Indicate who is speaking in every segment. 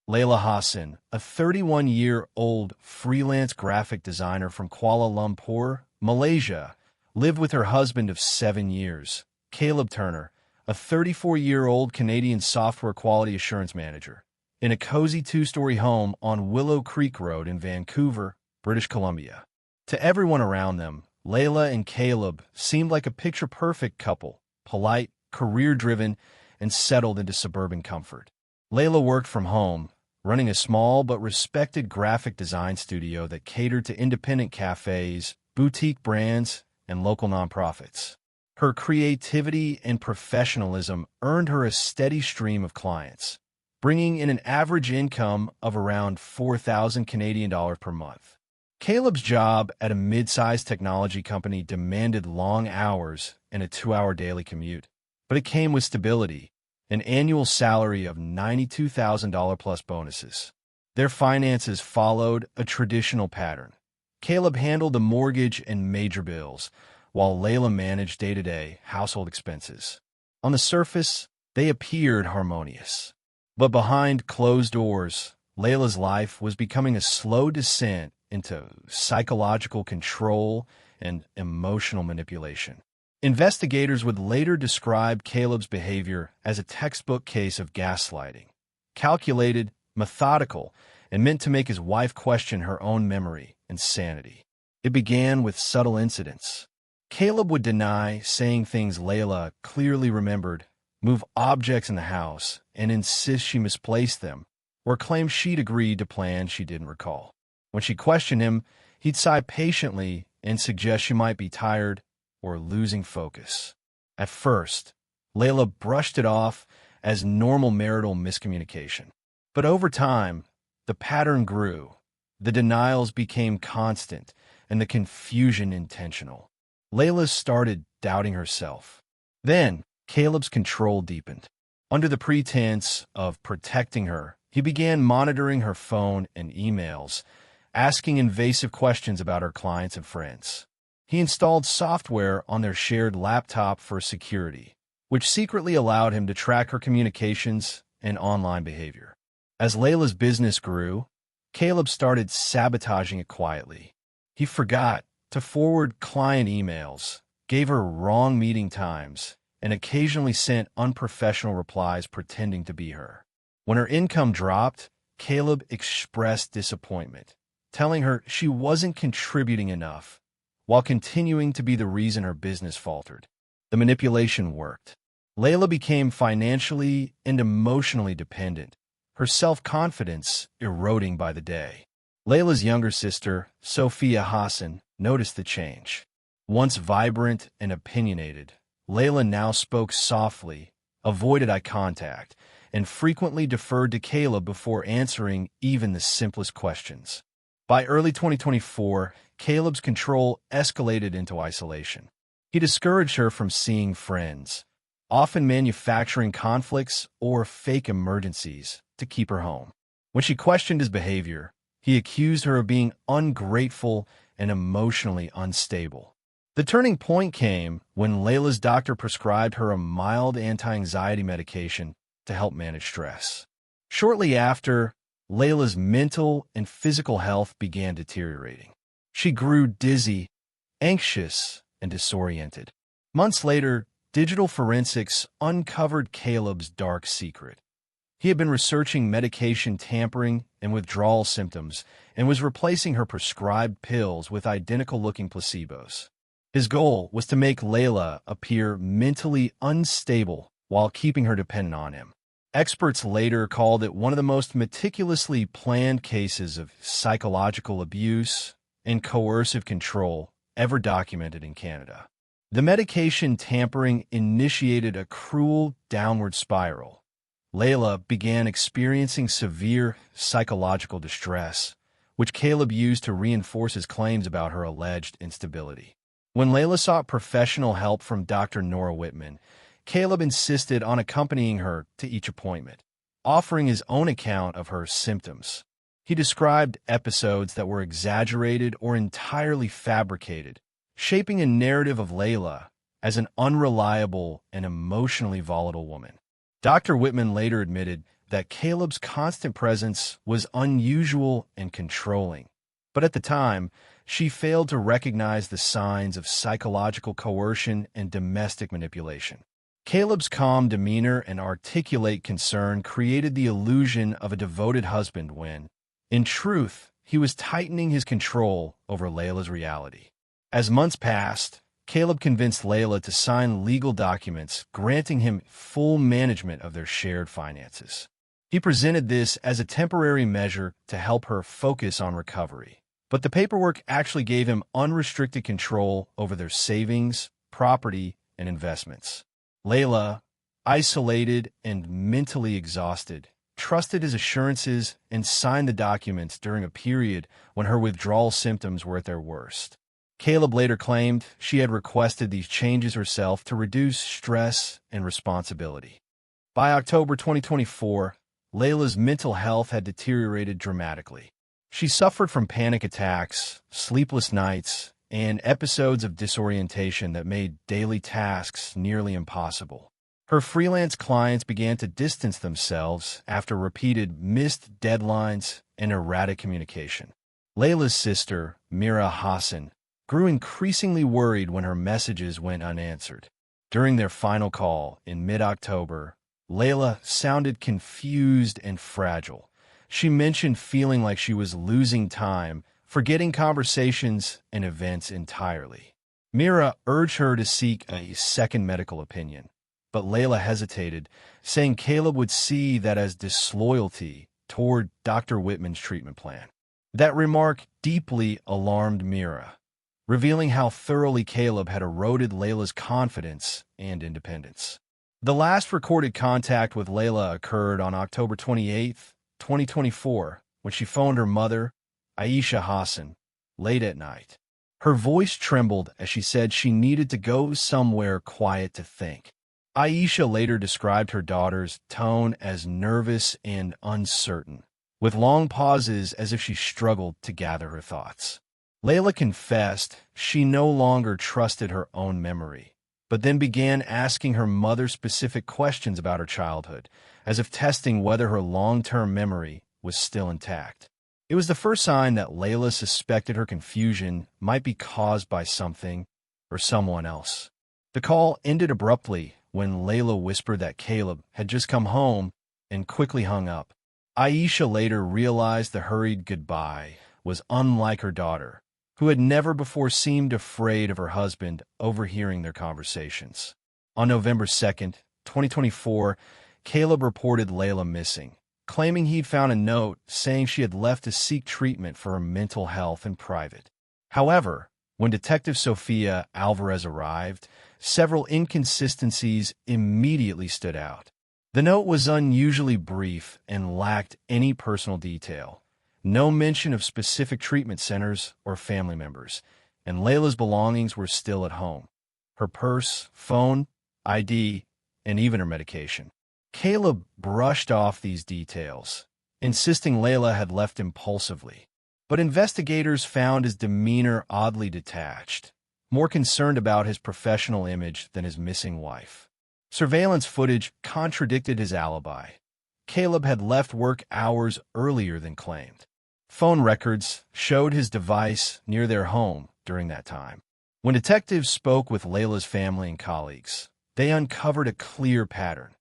Speaker 1: Layla Hassan, a 31-year-old freelance graphic designer from Kuala Lumpur, Malaysia, lived with her husband of 7 years, Caleb Turner, a 34-year-old Canadian software quality assurance manager, in a cozy two-story home on Willow Creek Road in Vancouver, British Columbia. To everyone around them, Layla and Caleb seemed like a picture-perfect couple, polite, career-driven, and settled into suburban comfort. Layla worked from home, running a small but respected graphic design studio that catered to independent cafes, boutique brands, and local nonprofits. Her creativity and professionalism earned her a steady stream of clients, bringing in an average income of around 4,000 Canadian dollars per month. Caleb's job at a mid-sized technology company demanded long hours and a 2-hour daily commute, but it came with stability, an annual salary of $92,000 plus bonuses. Their finances followed a traditional pattern. Caleb handled the mortgage and major bills, while Layla managed day-to-day household expenses. On the surface, they appeared harmonious. But behind closed doors, Layla's life was becoming a slow descent into psychological control and emotional manipulation. Investigators would later describe Caleb's behavior as a textbook case of gaslighting, calculated, methodical, and meant to make his wife question her own memory and sanity. It began with subtle incidents. Caleb would deny saying things Layla clearly remembered, move objects in the house, and insist she misplaced them, or claim she'd agreed to plans she didn't recall. When she questioned him, he'd sigh patiently and suggest she might be tired or losing focus. At first, Layla brushed it off as normal marital miscommunication. But over time, the pattern grew. The denials became constant and the confusion intentional. Layla started doubting herself. Then, Caleb's control deepened. Under the pretense of protecting her, he began monitoring her phone and emails, asking invasive questions about her clients and friends. He installed software on their shared laptop for security, which secretly allowed him to track her communications and online behavior. As Layla's business grew, Caleb started sabotaging it quietly. He forgot to forward client emails, gave her wrong meeting times, and occasionally sent unprofessional replies pretending to be her. When her income dropped, Caleb expressed disappointment, telling her she wasn't contributing enough, while continuing to be the reason her business faltered. The manipulation worked. Layla became financially and emotionally dependent, her self-confidence eroding by the day. Layla's younger sister, Sophia Hassan, noticed the change. Once vibrant and opinionated, Layla now spoke softly, avoided eye contact, and frequently deferred to Caleb before answering even the simplest questions. By early 2024, Caleb's control escalated into isolation. He discouraged her from seeing friends, often manufacturing conflicts or fake emergencies to keep her home. When she questioned his behavior, he accused her of being ungrateful and emotionally unstable. The turning point came when Layla's doctor prescribed her a mild anti-anxiety medication to help manage stress. Shortly after, Layla's mental and physical health began deteriorating. She grew dizzy, anxious, and disoriented. Months later, digital forensics uncovered Caleb's dark secret. He had been researching medication tampering and withdrawal symptoms and was replacing her prescribed pills with identical-looking placebos. His goal was to make Layla appear mentally unstable while keeping her dependent on him. Experts later called it one of the most meticulously planned cases of psychological abuse and coercive control ever documented in Canada. The medication tampering initiated a cruel downward spiral. Layla began experiencing severe psychological distress, which Caleb used to reinforce his claims about her alleged instability. When Layla sought professional help from Dr. Nora Whitman, Caleb insisted on accompanying her to each appointment, offering his own account of her symptoms. He described episodes that were exaggerated or entirely fabricated, shaping a narrative of Layla as an unreliable and emotionally volatile woman. Dr. Whitman later admitted that Caleb's constant presence was unusual and controlling. But at the time, she failed to recognize the signs of psychological coercion and domestic manipulation. Caleb's calm demeanor and articulate concern created the illusion of a devoted husband when, in truth, he was tightening his control over Layla's reality. As months passed, Caleb convinced Layla to sign legal documents granting him full management of their shared finances. He presented this as a temporary measure to help her focus on recovery. But the paperwork actually gave him unrestricted control over their savings, property, and investments. Layla, isolated and mentally exhausted, trusted his assurances and signed the documents during a period when her withdrawal symptoms were at their worst. Caleb later claimed she had requested these changes herself to reduce stress and responsibility. By October 2024, Layla's mental health had deteriorated dramatically. She suffered from panic attacks, sleepless nights, and episodes of disorientation that made daily tasks nearly impossible. Her freelance clients began to distance themselves after repeated missed deadlines and erratic communication. Layla's sister, Mira Hassan, grew increasingly worried when her messages went unanswered. During their final call in mid-October, Layla sounded confused and fragile. She mentioned feeling like she was losing time, forgetting conversations and events entirely. Mira urged her to seek a second medical opinion, but Layla hesitated, saying Caleb would see that as disloyalty toward Dr. Whitman's treatment plan. That remark deeply alarmed Mira, revealing how thoroughly Caleb had eroded Layla's confidence and independence. The last recorded contact with Layla occurred on October 28, 2024, when she phoned her mother, Aisha Hassan, late at night. Her voice trembled as she said she needed to go somewhere quiet to think. Aisha later described her daughter's tone as nervous and uncertain, with long pauses as if she struggled to gather her thoughts. Layla confessed she no longer trusted her own memory, but then began asking her mother specific questions about her childhood, as if testing whether her long-term memory was still intact. It was the first sign that Layla suspected her confusion might be caused by something or someone else. The call ended abruptly when Layla whispered that Caleb had just come home and quickly hung up. Aisha later realized the hurried goodbye was unlike her daughter, who had never before seemed afraid of her husband overhearing their conversations. On November 2nd, 2024, Caleb reported Layla missing, claiming he'd found a note saying she had left to seek treatment for her mental health in private. However, when Detective Sofia Alvarez arrived, several inconsistencies immediately stood out. The note was unusually brief and lacked any personal detail. No mention of specific treatment centers or family members, and Layla's belongings were still at home. Her purse, phone, ID, and even her medication. Caleb brushed off these details, insisting Layla had left impulsively. But investigators found his demeanor oddly detached, more concerned about his professional image than his missing wife. Surveillance footage contradicted his alibi. Caleb had left work hours earlier than claimed. Phone records showed his device near their home during that time. When detectives spoke with Layla's family and colleagues, they uncovered a clear pattern.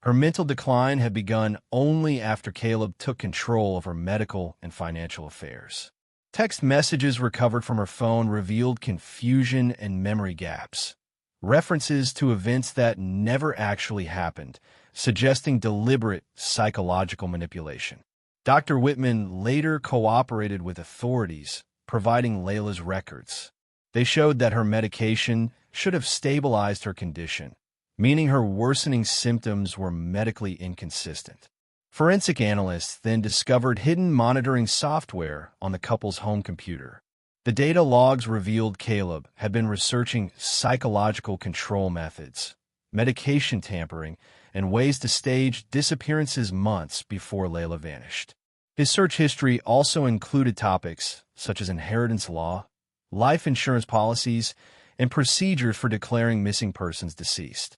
Speaker 1: Her mental decline had begun only after Caleb took control of her medical and financial affairs. Text messages recovered from her phone revealed confusion and memory gaps, references to events that never actually happened, suggesting deliberate psychological manipulation. Dr. Whitman later cooperated with authorities, providing Layla's records. They showed that her medication should have stabilized her condition, meaning her worsening symptoms were medically inconsistent. Forensic analysts then discovered hidden monitoring software on the couple's home computer. The data logs revealed Caleb had been researching psychological control methods, medication tampering, and ways to stage disappearances months before Layla vanished. His search history also included topics such as inheritance law, life insurance policies, and procedures for declaring missing persons deceased.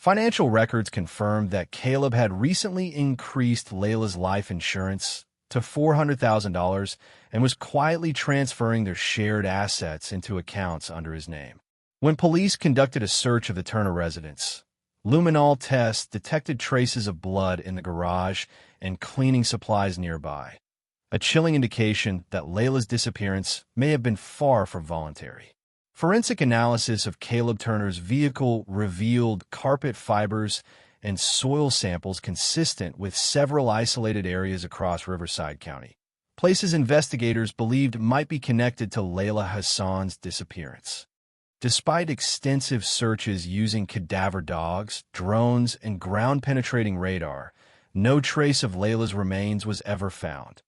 Speaker 1: Financial records confirmed that Caleb had recently increased Layla's life insurance to $400,000 and was quietly transferring their shared assets into accounts under his name. When police conducted a search of the Turner residence, luminol tests detected traces of blood in the garage and cleaning supplies nearby, a chilling indication that Layla's disappearance may have been far from voluntary. Forensic analysis of Caleb Turner's vehicle revealed carpet fibers and soil samples consistent with several isolated areas across Riverside County, places investigators believed might be connected to Layla Hassan's disappearance. Despite extensive searches using cadaver dogs, drones, and ground-penetrating radar, no trace of Layla's remains was ever found,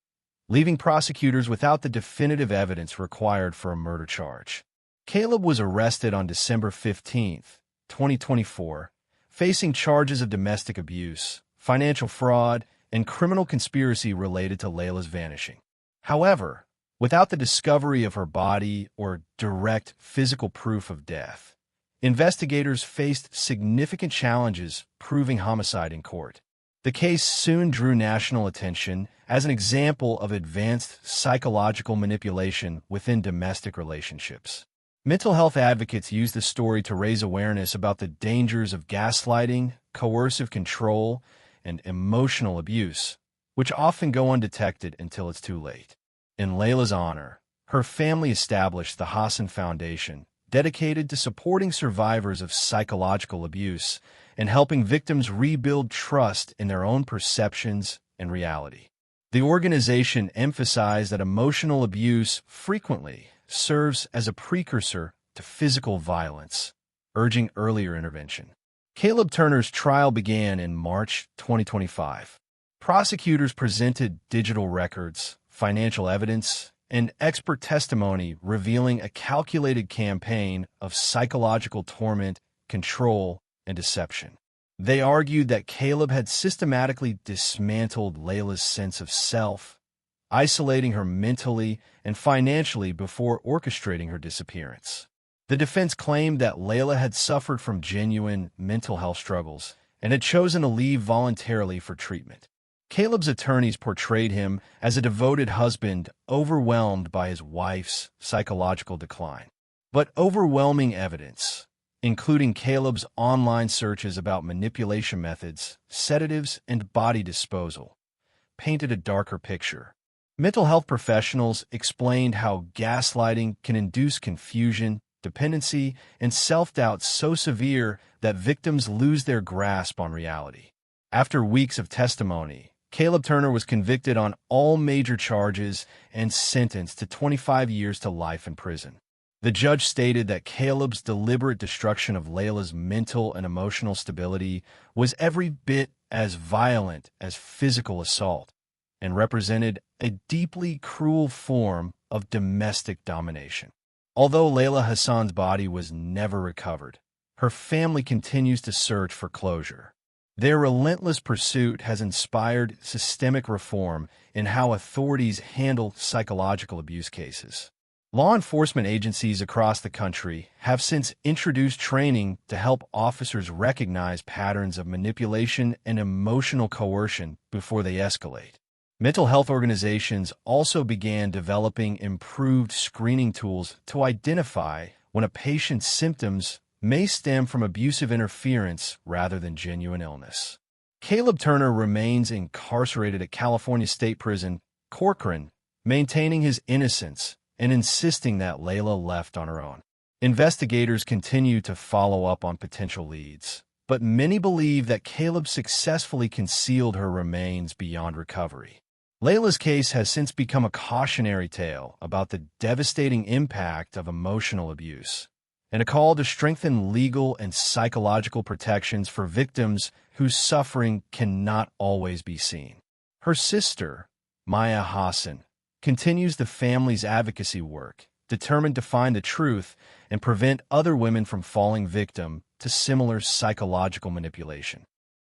Speaker 1: leaving prosecutors without the definitive evidence required for a murder charge. Caleb was arrested on December 15, 2024, facing charges of domestic abuse, financial fraud, and criminal conspiracy related to Layla's vanishing. However, without the discovery of her body or direct physical proof of death, investigators faced significant challenges proving homicide in court. The case soon drew national attention as an example of advanced psychological manipulation within domestic relationships. Mental health advocates use the story to raise awareness about the dangers of gaslighting, coercive control, and emotional abuse, which often go undetected until it's too late. In Layla's honor, her family established the Hassan Foundation, dedicated to supporting survivors of psychological abuse and helping victims rebuild trust in their own perceptions and reality. The organization emphasized that emotional abuse frequently serves as a precursor to physical violence, urging earlier intervention. Caleb Turner's trial began in March 2025. Prosecutors presented digital records, financial evidence, and expert testimony revealing a calculated campaign of psychological torment, control, and deception. They argued that Caleb had systematically dismantled Layla's sense of self, isolating her mentally and financially before orchestrating her disappearance. The defense claimed that Layla had suffered from genuine mental health struggles and had chosen to leave voluntarily for treatment. Caleb's attorneys portrayed him as a devoted husband overwhelmed by his wife's psychological decline. But overwhelming evidence, including Caleb's online searches about manipulation methods, sedatives, and body disposal, painted a darker picture. Mental health professionals explained how gaslighting can induce confusion, dependency, and self-doubt so severe that victims lose their grasp on reality. After weeks of testimony, Caleb Turner was convicted on all major charges and sentenced to 25 years to life in prison. The judge stated that Caleb's deliberate destruction of Layla's mental and emotional stability was every bit as violent as physical assault and represented a deeply cruel form of domestic domination. Although Layla Hassan's body was never recovered, her family continues to search for closure. Their relentless pursuit has inspired systemic reform in how authorities handle psychological abuse cases. Law enforcement agencies across the country have since introduced training to help officers recognize patterns of manipulation and emotional coercion before they escalate. Mental health organizations also began developing improved screening tools to identify when a patient's symptoms may stem from abusive interference rather than genuine illness. Caleb Turner remains incarcerated at California State Prison, Corcoran, maintaining his innocence and insisting that Layla left on her own. Investigators continue to follow up on potential leads, but many believe that Caleb successfully concealed her remains beyond recovery. Layla's case has since become a cautionary tale about the devastating impact of emotional abuse and a call to strengthen legal and psychological protections for victims whose suffering cannot always be seen. Her sister, Maya Hassan, continues the family's advocacy work, determined to find the truth and prevent other women from falling victim to similar psychological manipulation.